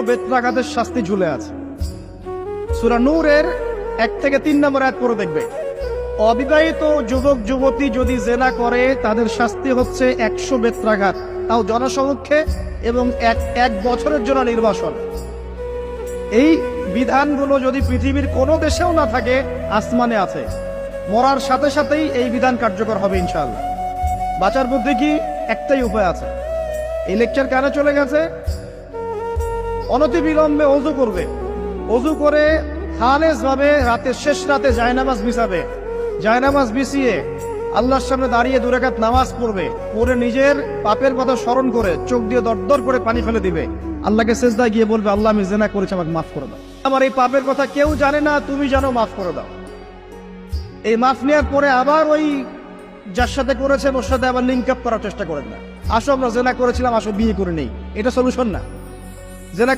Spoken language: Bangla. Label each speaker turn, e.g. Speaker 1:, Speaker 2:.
Speaker 1: বেত্রাঘাতের শাস্তি ঝুলে আছে। সূরা নূরের 1 থেকে 3 নম্বর আয়াত পড়ে দেখবে, অবিবাহিত যুবক যুবতী যদি জেনা করে তাদের শাস্তি হচ্ছে 100 বেত্রাঘাত, তাও জনসমক্ষে, এবং এক বছরের জন্য নির্বাসন। এই বিধানগুলো যদি পৃথিবীর কোনো দেশেও না থাকে, আসমানে আছে। মরার সাথে সাথেই এই বিধান কার্যকর হবে ইনশাআল্লাহ। বাঁচার বুদ্ধি কি? একটাই উপায় আছে। এই লেকচার কেন চলে গেছে? অনতিবিলম্বে ওযু করবে, ওযু করে খালেস ভাবে রাতে শেষ রাতে জায়নামাজ বিছাবে, জায়নামাজ বিছিয়ে আল্লাহর সামনে দাঁড়িয়ে 2 রাকাত নামাজ পড়বে, পড়ে নিজের পাপের কথা স্মরণ করে চোখ দিয়ে দরদর করে পানি ফেলে দিবে, আল্লাহকে সিজদায় গিয়ে বলবে, আল্লাহ আমি জিনা করেছি, আমাকে মাফ করে দাও, আমার এই পাপের কথা কেউ জানে না, তুমি জানো, মাফ করে দাও। এই মাফ নেওয়ার পরে আবার ওই যার সাথে করেছেন ওর সাথে আবার লিঙ্ক আপ করার চেষ্টা করেন না। আসো আমরা জিনা করেছিলাম, আসো বিয়ে করে নেই, এটা সলিউশন না। জিনা